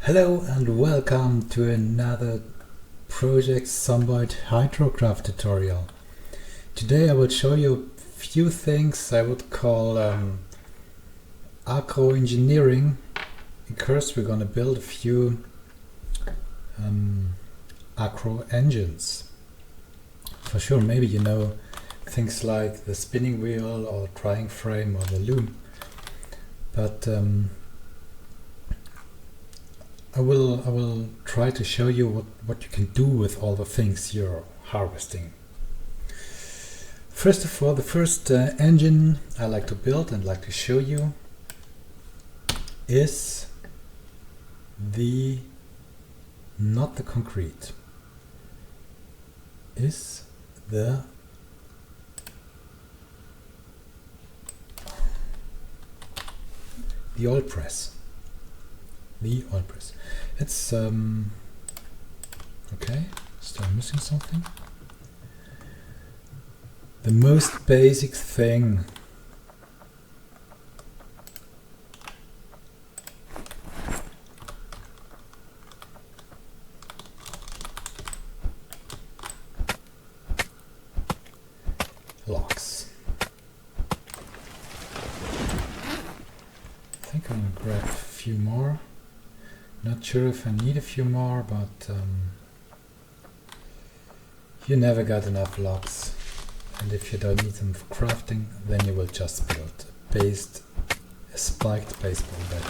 Hello and welcome to another project Zomboid Hydrocraft tutorial. Today I will show you a few things I would call agro engineering, because we're going to build a few agro engines. For sure, maybe you know things like the spinning wheel or drying frame or the loom, but I will try to show you what you can do with all the things you're harvesting. First of all, the first engine I like to build and like to show you is not the concrete, is the oil press. The oil press. It's okay, still missing something. The most basic thing. Logs. I think I'm gonna grab a few more. Not sure if I need a few more, but you never got enough logs, and if you don't need them for crafting, then you will just build a spiked baseball bat.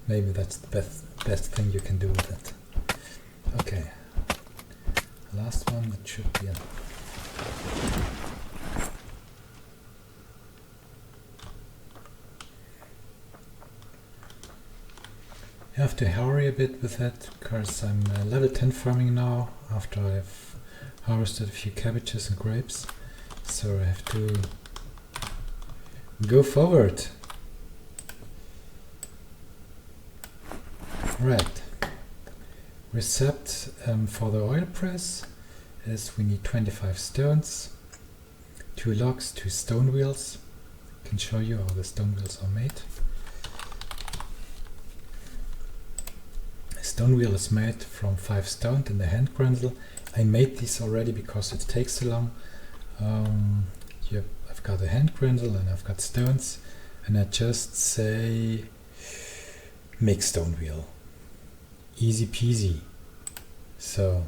Maybe that's the best thing you can do with it. Okay, last one, that should be enough. I have to hurry a bit with that because I'm level 10 farming now after I've harvested a few cabbages and grapes, so I have to go forward. Right, recept for the oil press is we need 25 stones, 2 logs, 2 stone wheels. I can show you how the stone wheels are made. Stone wheel is made from 5 stone and the hand grindle. I made these already because it takes so long. I've got a hand grindle and I've got stones, and I just say make stone wheel. Easy peasy. So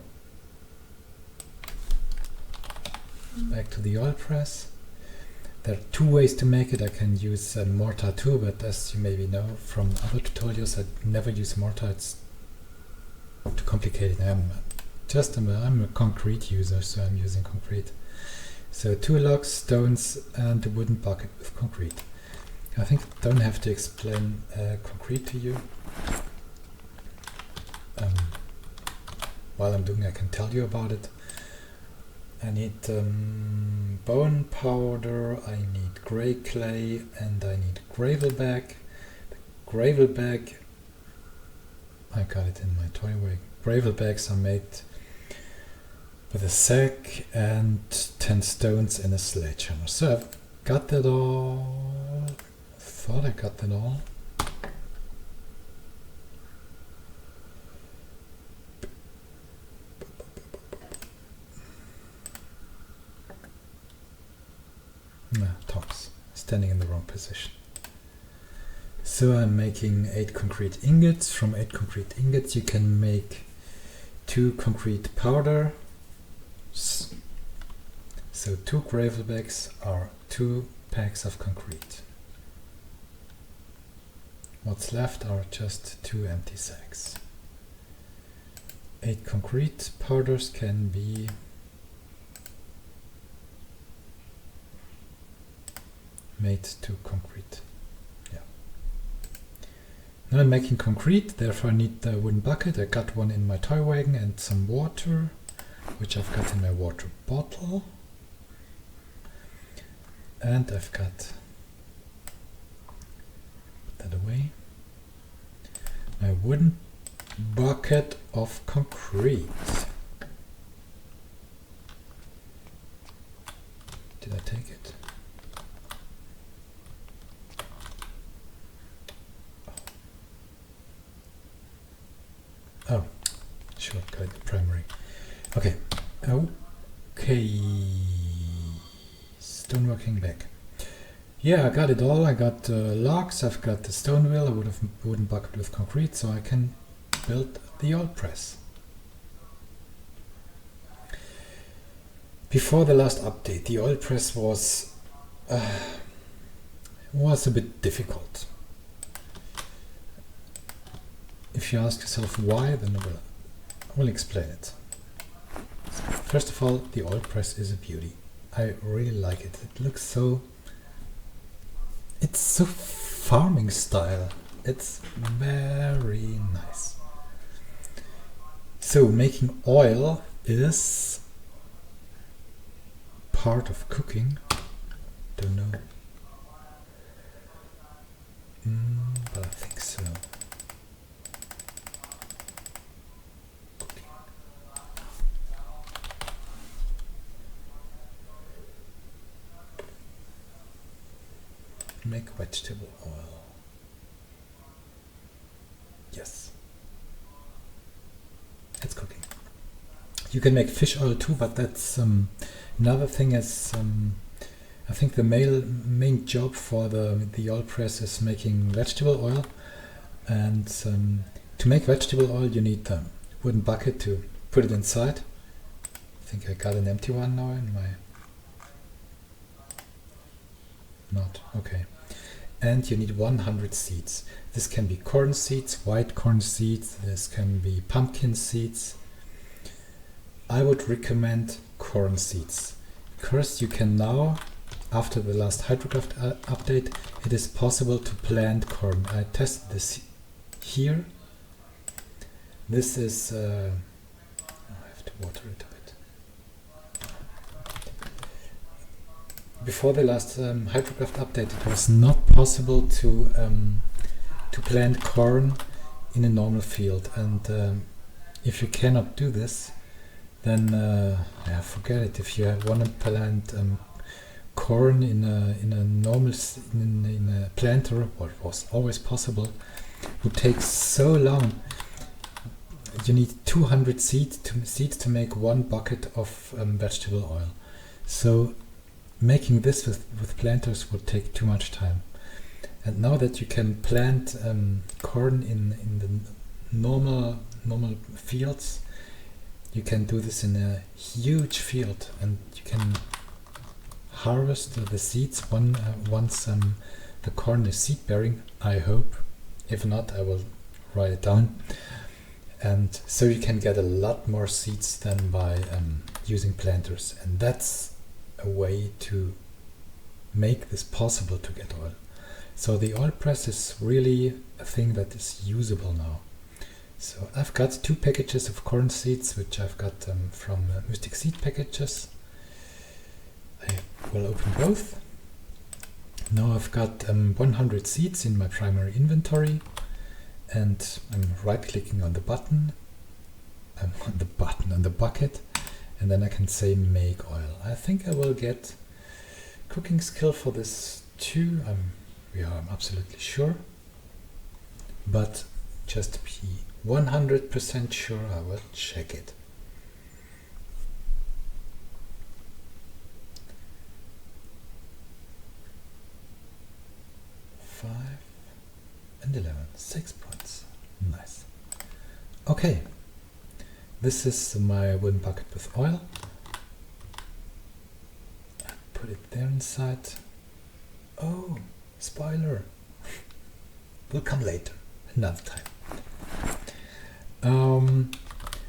back to the oil press. There are 2 ways to make it. I can use a mortar too, but as you maybe know from other tutorials, I never use mortar. It's too complicated. I'm a concrete user, so I'm using concrete. So 2 logs, stones, and a wooden bucket with concrete. I think I don't have to explain concrete to you. While I'm doing, I can tell you about it. I need bone powder, I need grey clay, and I need gravel bag. The gravel bag, I got it in my toy wagon. Gravel bags are made with a sack and 10 stones in a sledgehammer. So I've got that all. Thought I got that all. Tops. Standing in the wrong position. So I'm making 8 concrete ingots. From 8 concrete ingots you can make 2 concrete powder. So 2 gravel bags are 2 packs of concrete. What's left are just 2 empty sacks. 8 concrete powders can be made to concrete. Now I'm making concrete, therefore I need the wooden bucket. I got one in my toy wagon and some water, which I've got in my water bottle. And I've got that away. My wooden bucket of concrete. Did I take it? shortcut primary. Okay. Okay. Stoneworking back. Yeah, I got it all. I got logs, I've got the stone wheel, a wooden bucket with concrete, so I can build the oil press. Before the last update, the oil press was a bit difficult. If you ask yourself why, then I will explain it. First of all, the oil press is a beauty. I really like it. It looks so... It's so farming style. It's very nice. So making oil is part of cooking. Don't know. But I think so. Cooking. Make vegetable oil. Yes. It's cooking. You can make fish oil too, but that's another thing is I think the main job for the oil press is making vegetable oil, and to make vegetable oil you need a wooden bucket to put it inside. I think I got an empty one now in my... Not, okay. And you need 100 seeds. This can be corn seeds, white corn seeds, this can be pumpkin seeds. I would recommend corn seeds, because you can now, after the last Hydrocraft update, it is possible to plant corn. I tested this here. This is... I have to water it a bit. Before the last Hydrocraft update, it was not possible to plant corn in a normal field, and if you cannot do this, then yeah, forget it. If you want to plant corn in a normal in a planter, what was always possible, would take so long. You need 200 seeds to make 1 bucket of vegetable oil. So making this with planters would take too much time. And now that you can plant corn in the normal fields, you can do this in a huge field, and you can harvest the seeds once the corn is seed bearing, I hope. If not, I will write it down. And so you can get a lot more seeds than by using planters, and that's a way to make this possible to get oil. So the oil press is really a thing that is usable now. So I've got 2 packages of corn seeds, which I've got from Mystic Seed Packages. I will open both. Now I've got 100 seeds in my primary inventory, and I'm right-clicking on the button, on the bucket, and then I can say make oil. I think I will get cooking skill for this too. I'm absolutely sure, but just to be 100% sure, I will check it. Five and 11, 6 points. Nice. Okay, this is my wooden bucket with oil. I put it there inside. Oh, spoiler. Will come later, another time.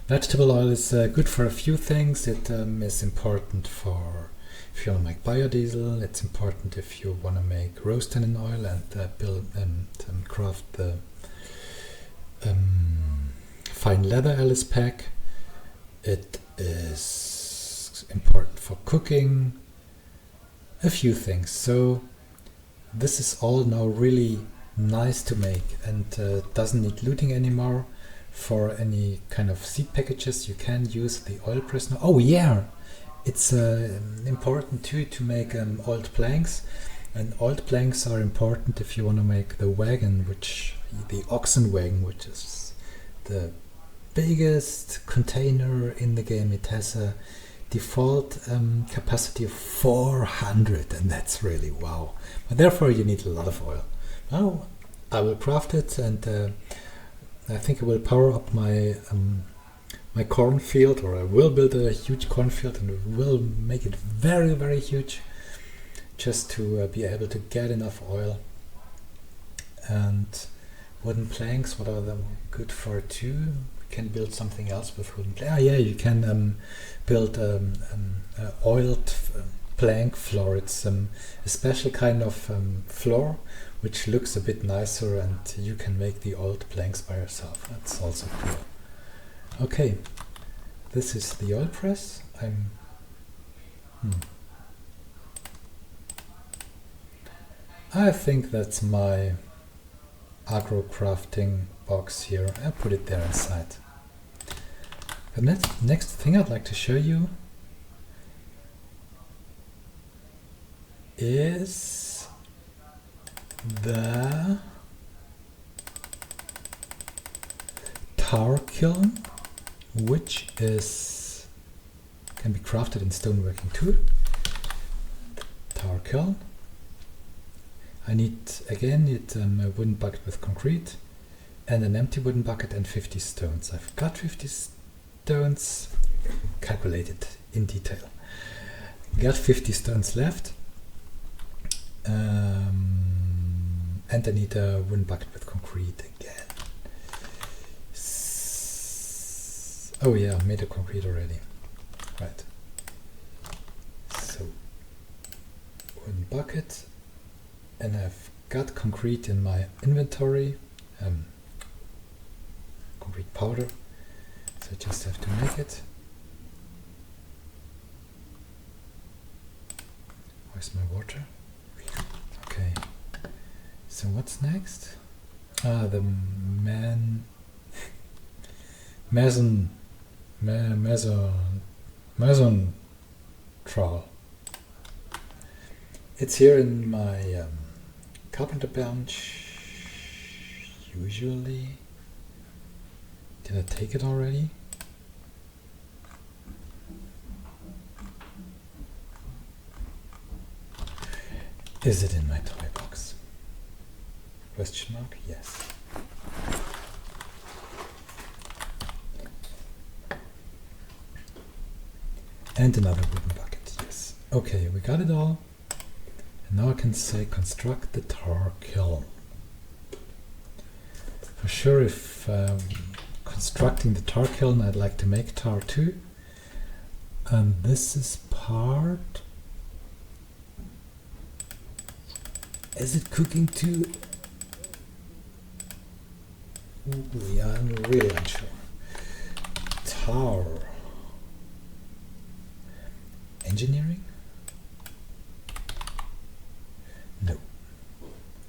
Vegetable oil is good for a few things. It is important for if you want to make biodiesel. It's important if you want to make roast in oil and build and craft the fine leather Alice pack. It is important for cooking. A few things. So this is all now really nice to make, and doesn't need looting anymore. For any kind of seed packages, you can use the oil press now. Oh yeah, it's important too to make oiled planks, and oiled planks are important if you want to make the wagon, the oxen wagon, which is the biggest container in the game. It has a default capacity of 400, and that's really wow. But therefore you need a lot of oil. Now I will craft it, and I think I will power up my my cornfield, or I will build a huge cornfield, and it will make it very, very huge, just to be able to get enough oil. And wooden planks, what are them good for too? We can build something else with wooden planks. Ah, yeah, you can build oiled plank floor. It's a special kind of floor which looks a bit nicer, and you can make the oiled planks by yourself. That's also cool. Okay, this is the oil press. I think that's my agro crafting box here. I'll put it there inside. The next thing I'd like to show you is the tar kiln, which can be crafted in stoneworking tool. Tar kiln. I need a wooden bucket with concrete and an empty wooden bucket and 50 stones. I've got 50 stones calculated in detail. Got 50 stones left, and I need a wooden bucket with concrete again. Oh yeah, I made a concrete already. Right. So, wooden bucket. And I've got concrete in my inventory, concrete powder, so I just have to make it. Where's my water? Okay, so what's next? The mason trowel. It's here in my carpenter bench, usually. Did I take it already? Is it in my toy box? Question mark? Yes. And another wooden bucket, yes. Okay, we got it all. Now I can say construct the tar kiln. For sure, if constructing the tar kiln, I'd like to make tar too. And this is part. Is it cooking too? Ooh, yeah, I'm really unsure. Tar. Engineering? No.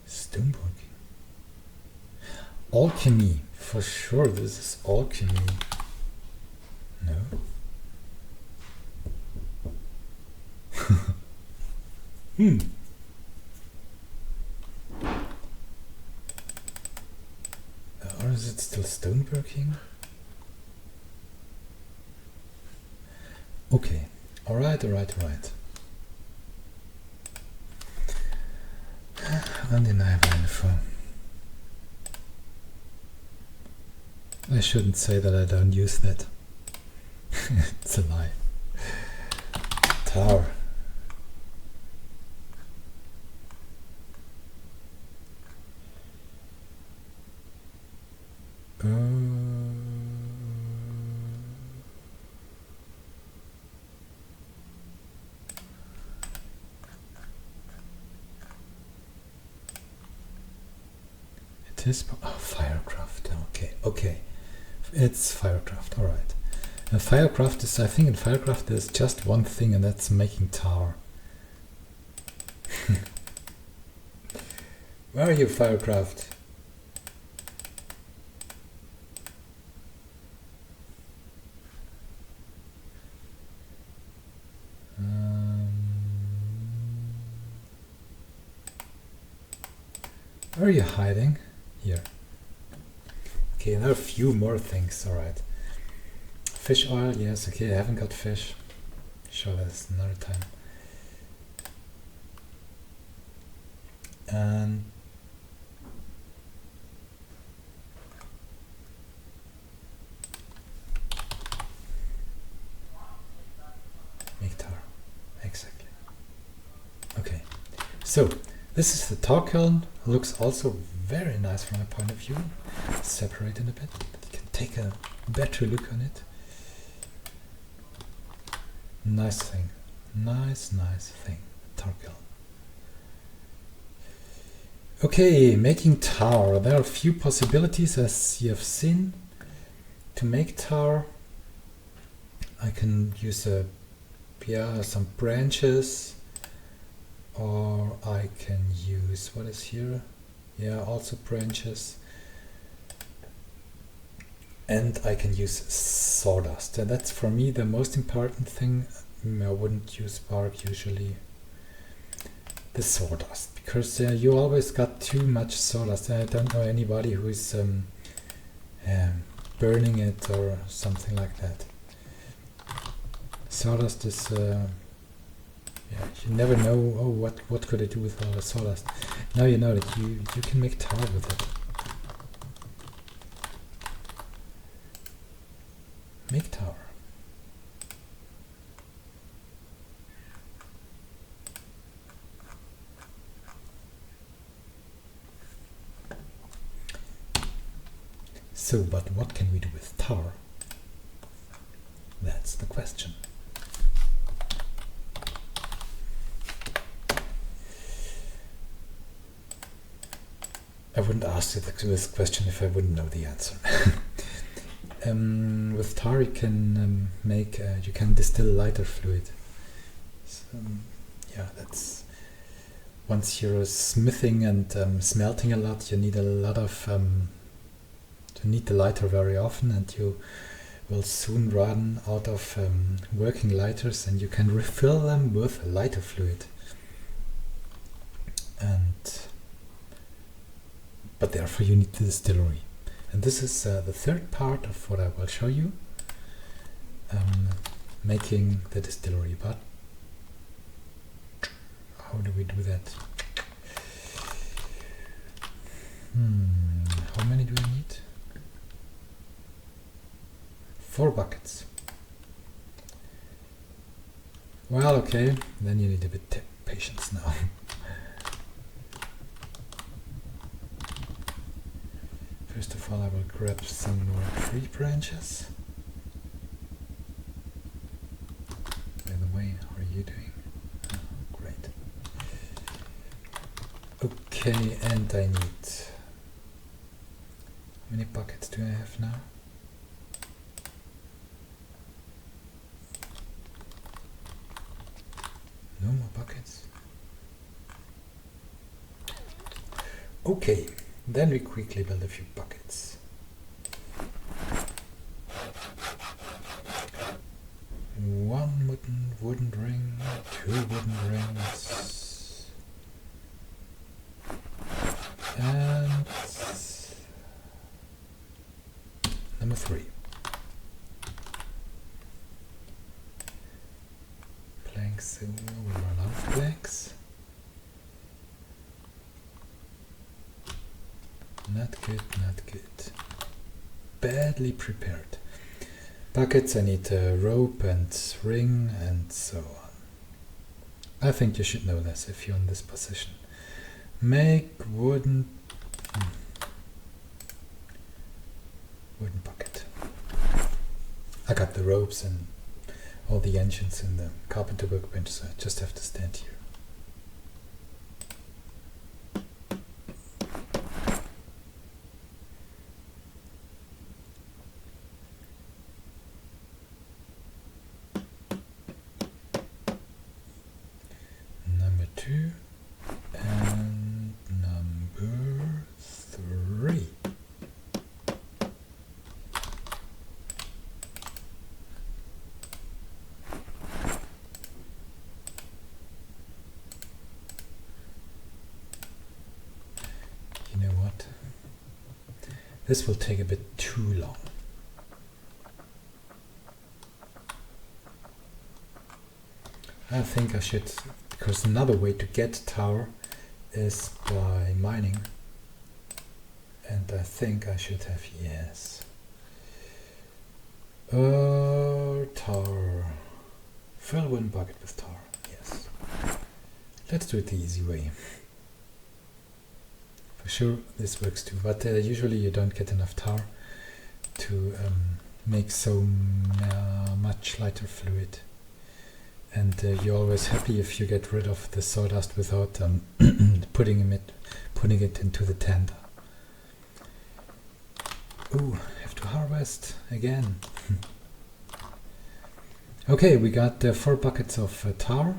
Stoneworking. Alchemy. For sure, this is alchemy. No. Or is it still stoneworking? Okay. Alright. Undeniable info. I shouldn't say that I don't use that. It's a lie. Tower. It is Firecraft. Okay. It's Firecraft. All right. And Firecraft is, I think, in Firecraft there's just one thing, and that's making tar. Where are you, Firecraft? Where are you hiding? Here. Okay, there are a few more things, alright. fish oil, yes, okay, I haven't got fish. Sure, that's another time. And make tar, exactly. Okay, so this is the tar kiln. Looks also very nice from my point of view. Separate it a bit. You can take a better look on it. Nice thing. Nice thing. Tar kiln. Okay, making tar. There are a few possibilities, as you have seen. To make tar, I can use some branches, or I can use, what is here? Yeah, also branches. And I can use sawdust. And that's for me the most important thing. I wouldn't use bark usually. The sawdust, because you always got too much sawdust. I don't know anybody who is burning it or something like that. Sawdust is, yeah, you never know, oh, what could I do with all the sawdust. Now you know that you can make tar with it. Make tar. So, but what can we do with tar? That's the question. I wouldn't ask this question if I wouldn't know the answer. With tar you can you can distill lighter fluid. So, yeah, that's, once you're smithing and smelting a lot, you need a lot of you need the lighter very often, and you will soon run out of working lighters, and you can refill them with lighter fluid. But therefore you need the distillery. And this is the third part of what I will show you, making the distillery. But how do we do that? How many do I need? 4 buckets. Well, okay, then you need a bit patience now. First of all, I will grab some more tree branches. By the way, how are you doing? Oh, great. Okay, and I need... How many buckets do I have now? No more buckets? Okay. Then we quickly build a few buckets. One wooden ring, 2 wooden rings, and number 3. Planks, so we run out of planks. Not good, not good. Badly prepared. Buckets, I need a rope and ring and so on. I think you should know this if you're in this position. Make wooden bucket. I got the ropes and all the engines in the carpenter workbench, so I just have to stand here. And number 3. You know what? This will take a bit too long. I think I should, because another way to get tar is by mining. And I think I should have, yes. Tar. Fill one bucket with tar, yes. Let's do it the easy way. For sure this works too, but usually you don't get enough tar to make so much lighter fluid. And you're always happy if you get rid of the sawdust without putting it into the tender. Ooh, have to harvest again. Okay, we got 4 buckets of tar.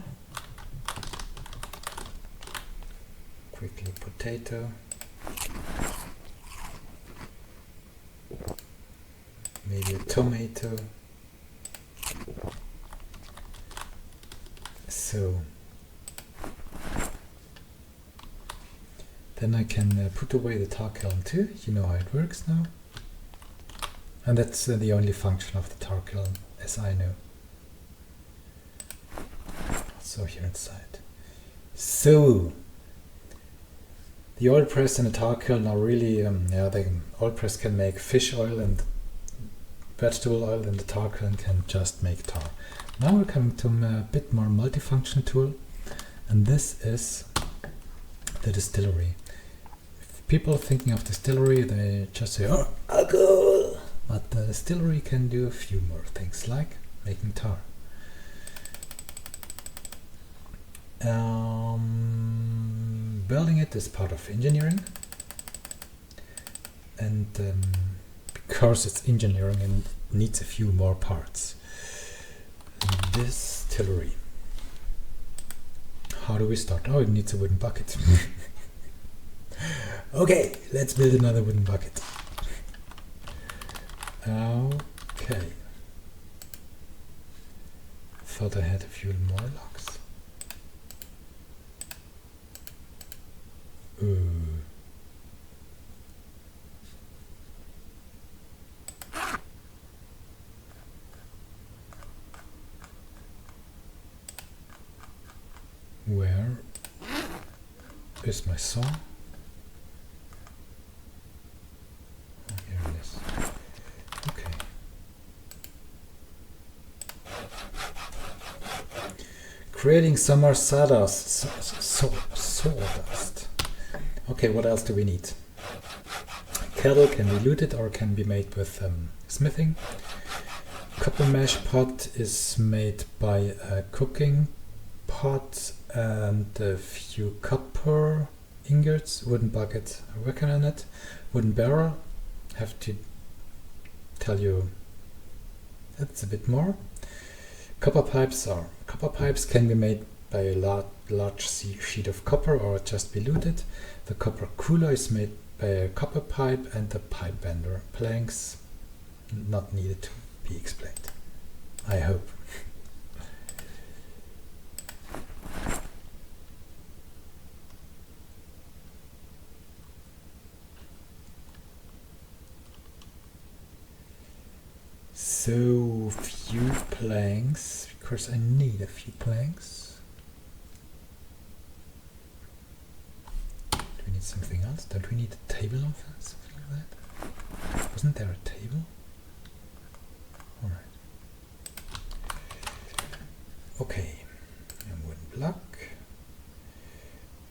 Quickly potato. Maybe a tomato. So then I can put away the tar kiln too. You know how it works now. And that's the only function of the tar kiln, as I know. So here inside. So the oil press and the tar kiln are really, the oil press can make fish oil and vegetable oil, and the tar kiln can just make tar. Now we're coming to a bit more multifunction tool, and this is the distillery. If people are thinking of distillery, they just say, oh, alcohol! But the distillery can do a few more things, like making tar. Building it is part of engineering, and because it's engineering and needs a few more parts. Distillery. How do we start? Oh, it needs a wooden bucket. Okay, let's build another wooden bucket. Okay. Thought I had a few more logs. Where is my saw? Oh, here it is. Okay. Creating some more sawdust. Sawdust. Okay, what else do we need? Kettle can be looted or can be made with smithing. Copper mash pot is made by a cooking pot and a few copper ingots. Wooden bucket, I'm working on it. Wooden barrel, have to tell you that's a bit more. Copper pipes can be made by a large sheet of copper or just be looted. The copper cooler is made by a copper pipe, and the pipe bender. Planks not needed to be explained, I hope. So few planks, because I need a few planks. Do we need something else? Don't we need a table of something like that? Wasn't there a table? Alright. Okay. A wooden block.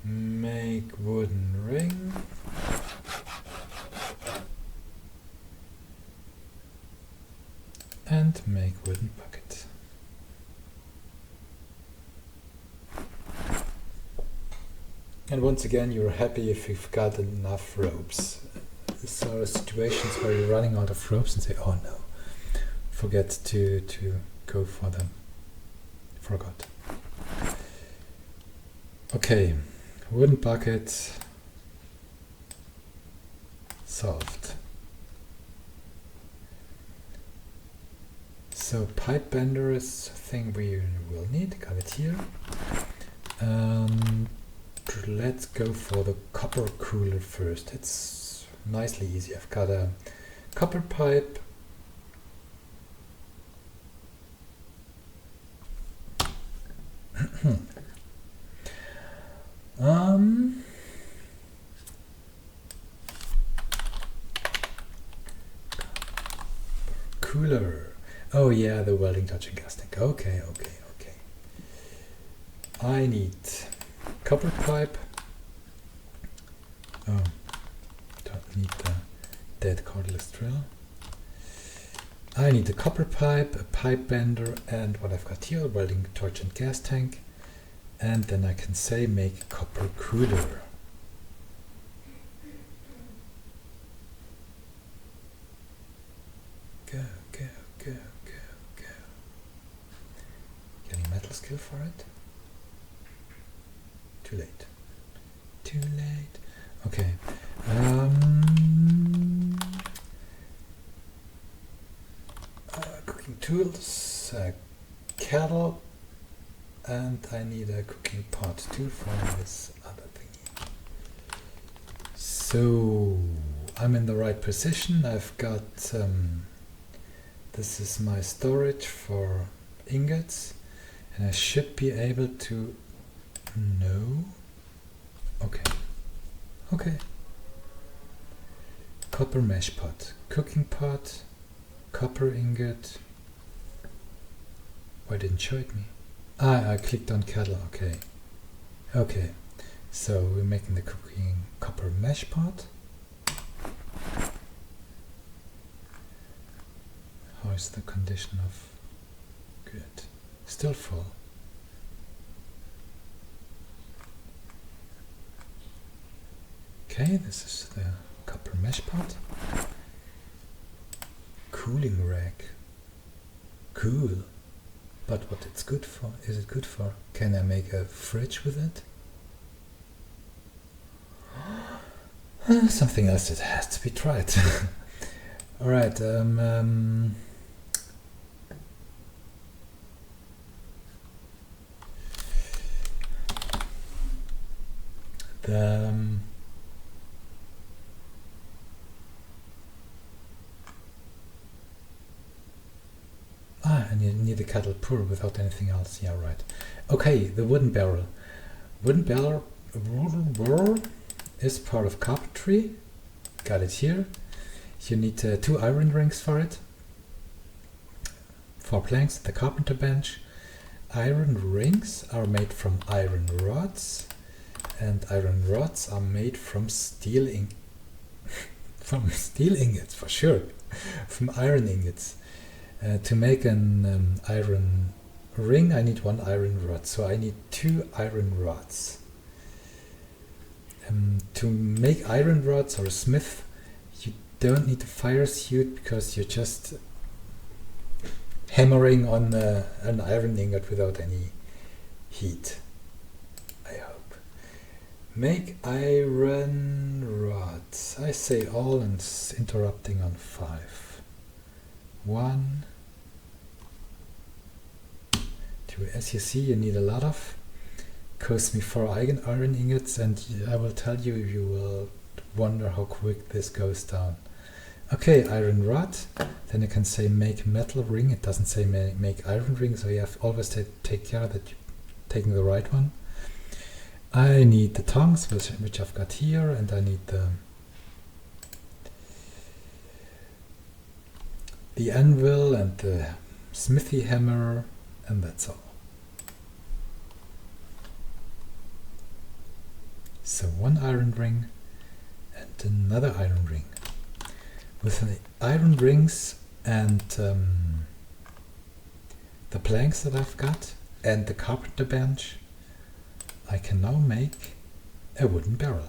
Make wooden ring. And make wooden bucket. And once again, you're happy if you've got enough ropes. So situations where you're running out of ropes and say, oh no, forget to go for them. Forgot. Okay, wooden bucket solved. So pipe bender is a thing we will need, got it here. Let's go for the copper cooler first. It's nicely easy. I've got a copper pipe. Cooler. Oh yeah, the welding touch and gas tank. Okay. I need copper pipe. Oh, don't need the dead cordless drill. I need a copper pipe, a pipe bender, and what I've got here, a welding torch and gas tank. And then I can say make copper cooler. Go. Getting metal skill for it? Too late. Okay. Cooking tools, kettle, and I need a cooking pot too for this other thingy. So I'm in the right position. I've got this is my storage for ingots, and I should be able to. No. Okay. Copper mesh pot, cooking pot, copper ingot. Why didn't show it me? I clicked on kettle. Okay. So we're making the cooking copper mesh pot. How is the condition of? Good. Still full. Okay, this is the copper mesh pot. Cooling rack. Cool. But what it's good for? Is it good for? Can I make a fridge with it? Something else that has to be tried. Alright, and you need a kettle pour without anything else. Yeah, right. Okay, the wooden barrel. Wooden barrel is part of carpentry. Got it here. You need 2 iron rings for it. 4 planks at the carpenter bench. Iron rings are made from iron rods, and iron rods are made from steel from steel ingots, for sure. From iron ingots. To make an iron ring, I need 1 iron rod, so I need 2 iron rods. To make iron rods or a smith, you don't need a fire suit because you're just hammering on an iron ingot without any heat, I hope. Make iron rods. I say all and interrupting on 5. 1, 2. As you see, you need a lot of. Cost me 4 iron ingots, and I will tell you, you will wonder how quick this goes down. Okay, iron rod. Then you can say make metal ring. It doesn't say make iron ring, so you have always to take care that you're taking the right one. I need the tongs, which I've got here, and I need the anvil and the smithy hammer, and that's all. So 1 iron ring and another iron ring. With the iron rings and the planks that I've got and the carpenter bench, I can now make a wooden barrel.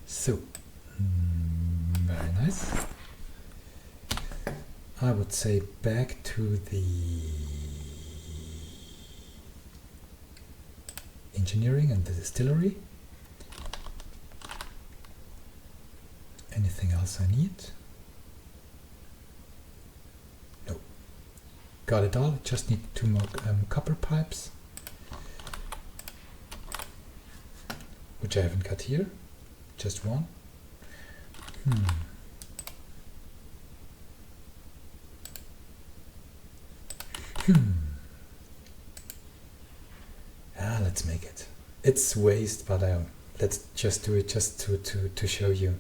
So, very nice. I would say back to the engineering and the distillery. Anything else I need? No. Got it all. Just need 2 more copper pipes, which I haven't got here. Just 1. Let's make it. It's waste, but let's just do it just to show you.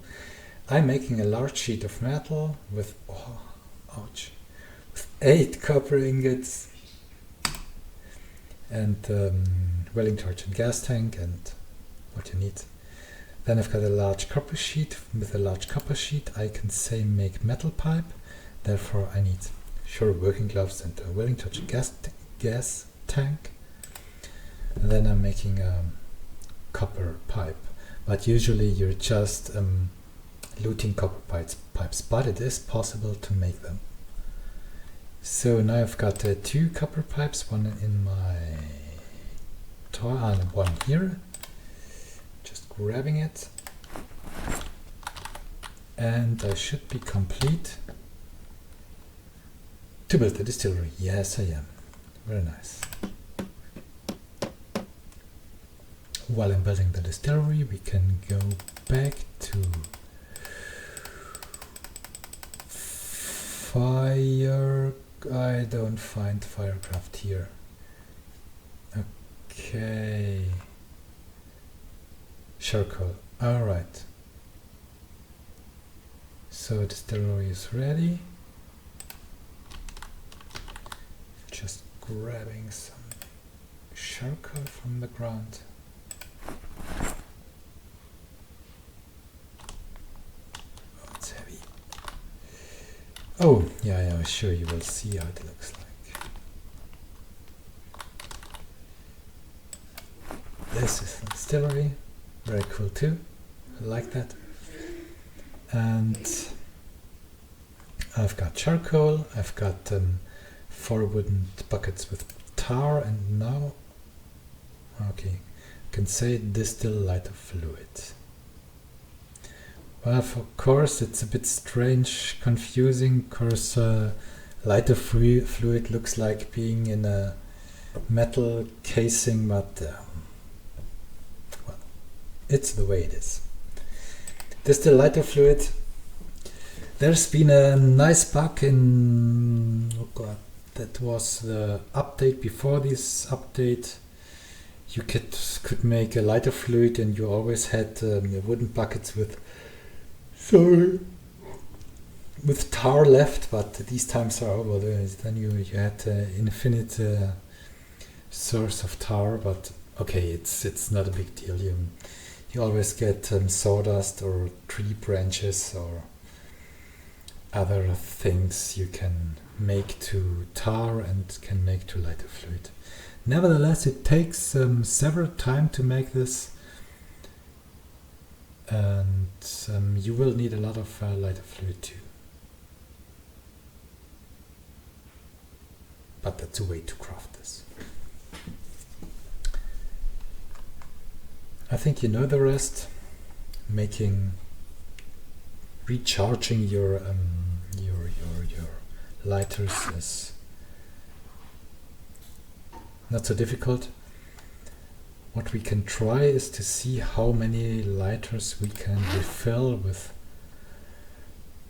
I'm making a large sheet of metal with, ouch, with 8 copper ingots and welding torch and gas tank and what you need. Then I've got a large copper sheet. With a large copper sheet I can say make metal pipe, therefore I need working gloves and a welding torch and gas tank. And then I'm making a copper pipe, but usually you're just looting copper pipes, but it is possible to make them. So now I've got 2 copper pipes, one in my toy and one here. Just grabbing it, and I should be complete to build the distillery. Yes, I am. Very nice. While I'm building the distillery, we can go back to fire. I don't find Firecraft here. Okay. Charcoal. Alright. So distillery is ready. Just grabbing some charcoal from the ground. Oh, it's heavy. Oh, yeah, I'm sure you will see how it looks like. This is the distillery. Very cool too. I like that. And I've got charcoal. I've got 4 wooden buckets with tar, and now, okay, I can say distill lighter fluid. Well, of course, it's a bit strange, confusing, because lighter fluid looks like being in a metal casing, but well, it's the way it is. Distill lighter fluid. There's been a nice bug in, oh god, that was the update before this update. You could make a lighter fluid, and you always had wooden buckets with tar left, but these times are over. Then you had infinite source of tar, but okay, it's not a big deal. You always get sawdust or tree branches or other things you can make to tar and can make to lighter fluid. Nevertheless, it takes several time to make this, and you will need a lot of lighter fluid too. But that's a way to craft this. I think you know the rest. Recharging your lighters is not so difficult. What we can try is to see how many lighters we can refill with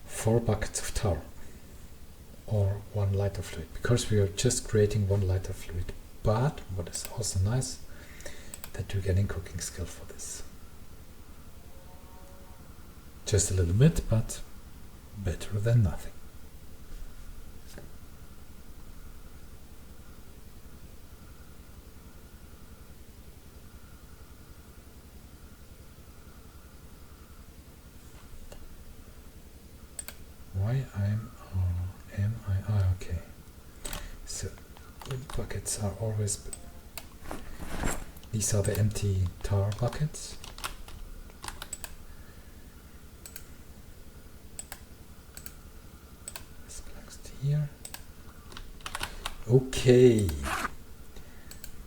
4 buckets of tar or 1 lighter fluid, because we are just creating 1 lighter fluid. But what is also nice, that you're getting cooking skill for this. Just a little bit, but better than nothing. Why am I? Okay. So buckets are always. These are the empty tar buckets. This belongs to here. Okay.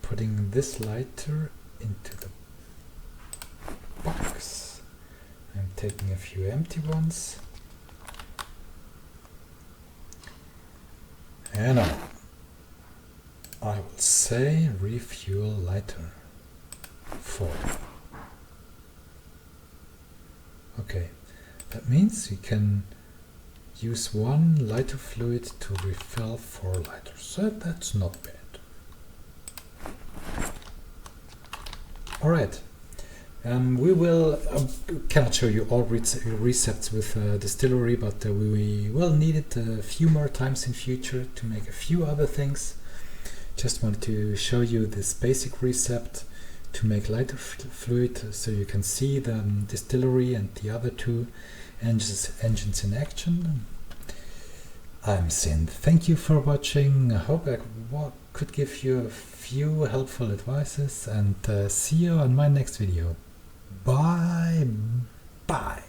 Putting this lighter into the box. I'm taking a few empty ones. And now I will say refuel lighter 4. Okay, that means you can use 1 lighter fluid to refill 4 lighters. So that's not bad. Alright, we will, cannot show you all recepts with distillery, but we will need it a few more times in future to make a few other things. Just wanted to show you this basic recept to make lighter fluid, so you can see the distillery and the other 2 engines in action. I'm Sin. Thank you for watching. I hope I could give you a few helpful advices, and see you on my next video. Bye bye.